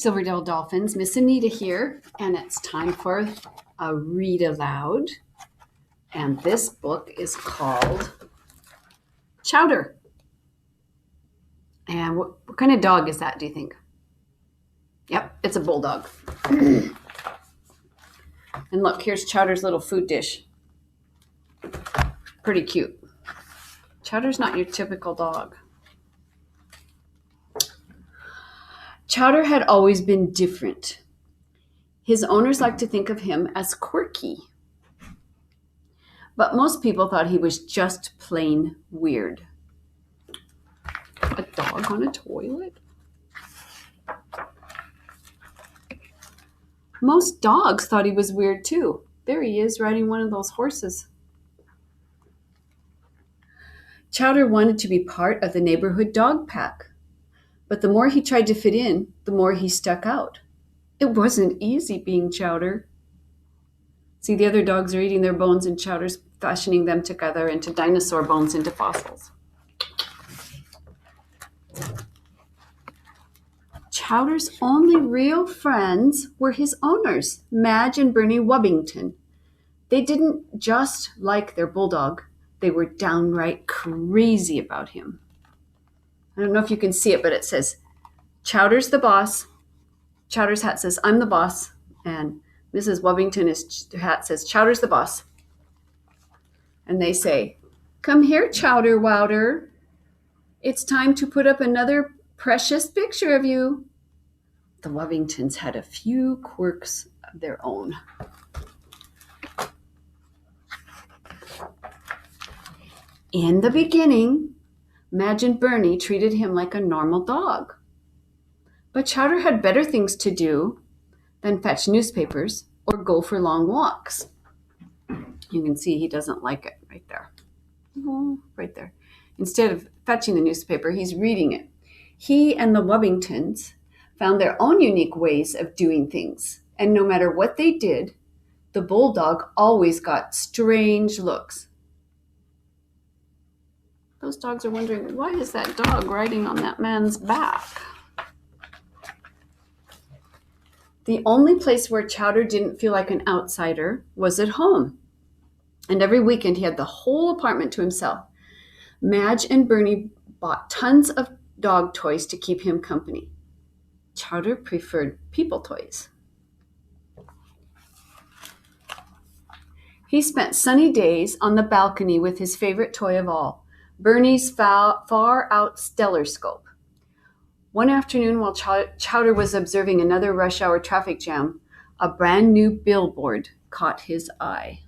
Silverdale Dolphins, Miss Anita here, and it's time for a read aloud. And this book is called Chowder. And what kind of dog is that, do you think? Yep, it's a bulldog. And look, here's Chowder's little food dish. Pretty cute. Chowder's not your typical dog. Chowder had always been different. His owners liked to think of him as quirky. But most people thought he was just plain weird. A dog on a toilet? Most dogs thought he was weird too. There he is riding one of those horses. Chowder wanted to be part of the neighborhood dog pack. But the more he tried to fit in, the more he stuck out. It wasn't easy being Chowder. See, the other dogs are eating their bones and Chowder's fashioning them together into dinosaur bones into fossils. Chowder's only real friends were his owners, Madge and Bernie Wubbington. They didn't just like their bulldog. They were downright crazy about him. I don't know if you can see it, but it says, Chowder's the boss. Chowder's hat says, I'm the boss. And Mrs. Wubbington's hat says, Chowder's the boss. And they say, come here, Chowder Wowder. It's time to put up another precious picture of you. The Wubbingtons had a few quirks of their own. In the beginning, Madge and Bernie treated him like a normal dog. But Chowder had better things to do than fetch newspapers or go for long walks. You can see he doesn't like it right there. Oh, right there. Instead of fetching the newspaper, he's reading it. He and the Wubbingtons found their own unique ways of doing things. And no matter what they did, the bulldog always got strange looks. Those dogs are wondering, why is that dog riding on that man's back? The only place where Chowder didn't feel like an outsider was at home. And every weekend he had the whole apartment to himself. Madge and Bernie bought tons of dog toys to keep him company. Chowder preferred people toys. He spent sunny days on the balcony with his favorite toy of all, Bernie's far-out stellar-scope. One afternoon while Chowder was observing another rush hour traffic jam, a brand new billboard caught his eye.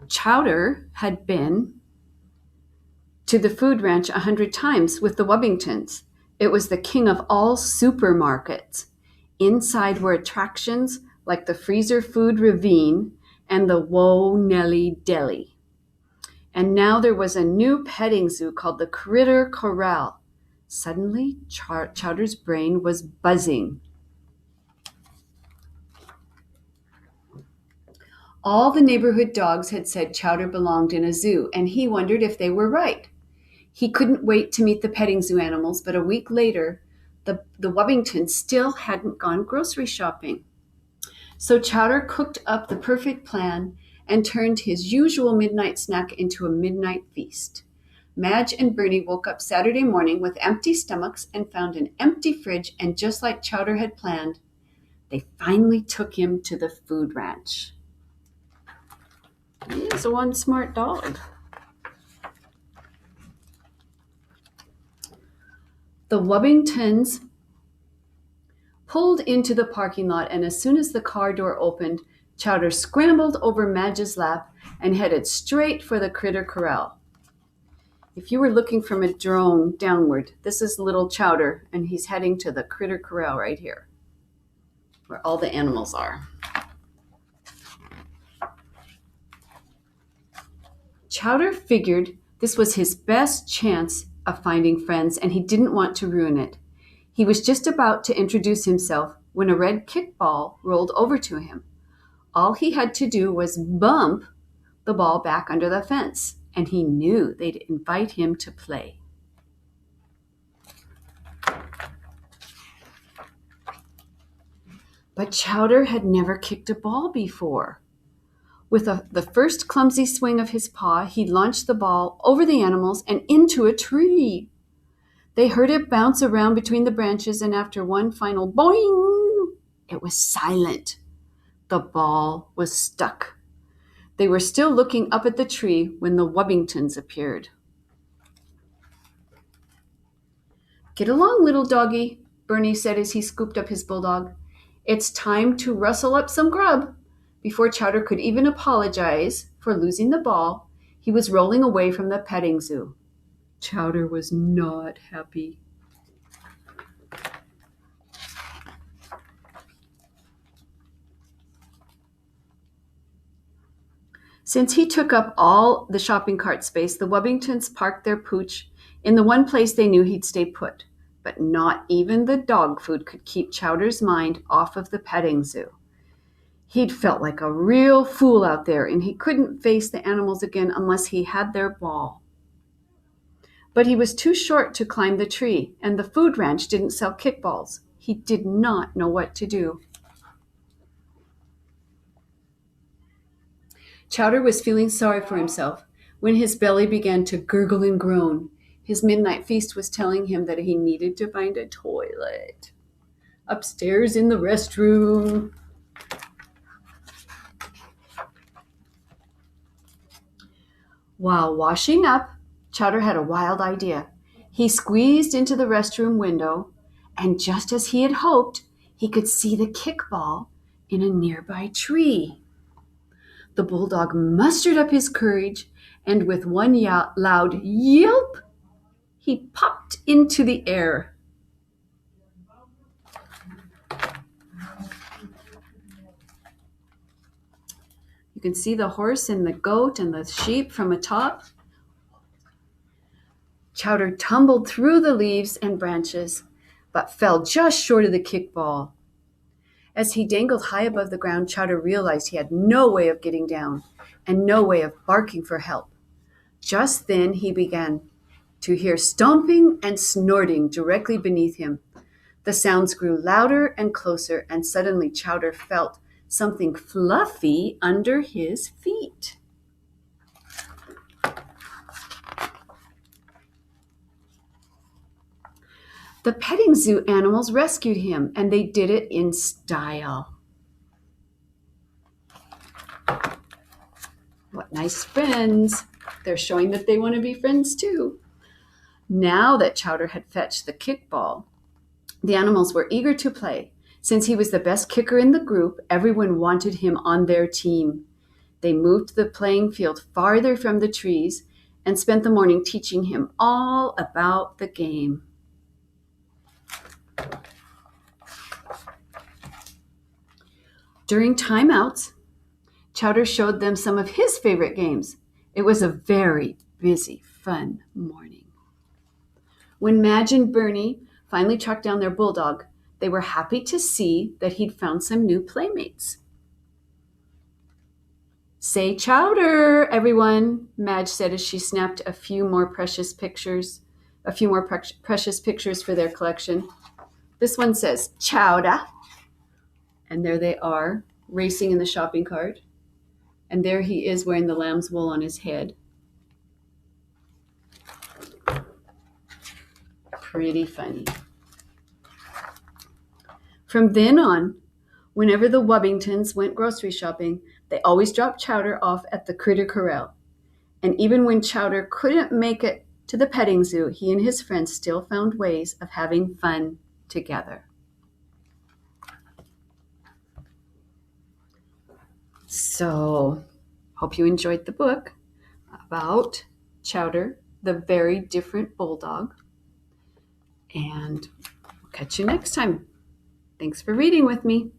Chowder had been to the food ranch 100 times with the Wubbingtons. It was the king of all supermarkets. Inside were attractions like the Freezer Food Ravine and the Whoa Nelly Deli. And now there was a new petting zoo called the Critter Corral. Suddenly, Chowder's brain was buzzing. All the neighborhood dogs had said Chowder belonged in a zoo, and he wondered if they were right. He couldn't wait to meet the petting zoo animals, but a week later, the Wubbingtons still hadn't gone grocery shopping. So Chowder cooked up the perfect plan and turned his usual midnight snack into a midnight feast. Madge and Bernie woke up Saturday morning with empty stomachs and found an empty fridge, and just like Chowder had planned, they finally took him to the food ranch. He is one smart dog. The Wubbingtons pulled into the parking lot, and as soon as the car door opened, Chowder scrambled over Madge's lap and headed straight for the Critter Corral. If you were looking from a drone downward, this is little Chowder, and he's heading to the Critter Corral right here, where all the animals are. Chowder figured this was his best chance of finding friends, and he didn't want to ruin it. He was just about to introduce himself when a red kickball rolled over to him. All he had to do was bump the ball back under the fence, and he knew they'd invite him to play. But Chowder had never kicked a ball before. With the first clumsy swing of his paw, he launched the ball over the animals and into a tree. They heard it bounce around between the branches, and after one final boing, it was silent. The ball was stuck. They were still looking up at the tree when the Wubbingtons appeared. "Get along, little doggy," Bernie said as he scooped up his bulldog. "It's time to rustle up some grub." Before Chowder could even apologize for losing the ball, he was rolling away from the petting zoo. Chowder was not happy. Since he took up all the shopping cart space, the Wubbingtons parked their pooch in the one place they knew he'd stay put. But not even the dog food could keep Chowder's mind off of the petting zoo. He'd felt like a real fool out there, and he couldn't face the animals again unless he had their ball. But he was too short to climb the tree, and the food ranch didn't sell kickballs. He did not know what to do. Chowder was feeling sorry for himself when his belly began to gurgle and groan. His midnight feast was telling him that he needed to find a toilet. Upstairs in the restroom. While washing up, Chowder had a wild idea. He squeezed into the restroom window, and just as he had hoped, he could see the kickball in a nearby tree. The bulldog mustered up his courage, and with one loud yelp, he popped into the air. You can see the horse and the goat and the sheep from atop. Chowder tumbled through the leaves and branches, but fell just short of the kickball. As he dangled high above the ground, Chowder realized he had no way of getting down and no way of barking for help. Just then he began to hear stomping and snorting directly beneath him. The sounds grew louder and closer, and suddenly Chowder felt something fluffy under his feet. The petting zoo animals rescued him, and they did it in style. What nice friends. They're showing that they want to be friends too. Now that Chowder had fetched the kickball, the animals were eager to play. Since he was the best kicker in the group, everyone wanted him on their team. They moved the playing field farther from the trees and spent the morning teaching him all about the game. During timeouts, Chowder showed them some of his favorite games. It was a very busy, fun morning. When Madge and Bernie finally tracked down their bulldog, they were happy to see that he'd found some new playmates. "Say Chowder, everyone," Madge said as she snapped a few more precious pictures for their collection. This one says Chowder. And there they are, racing in the shopping cart. And there he is wearing the lamb's wool on his head. Pretty funny. From then on, whenever the Wubbingtons went grocery shopping, they always dropped Chowder off at the Critter Corral. And even when Chowder couldn't make it to the petting zoo, he and his friends still found ways of having fun together. So, hope you enjoyed the book about Chowder, the very different bulldog. And we'll catch you next time. Thanks for reading with me.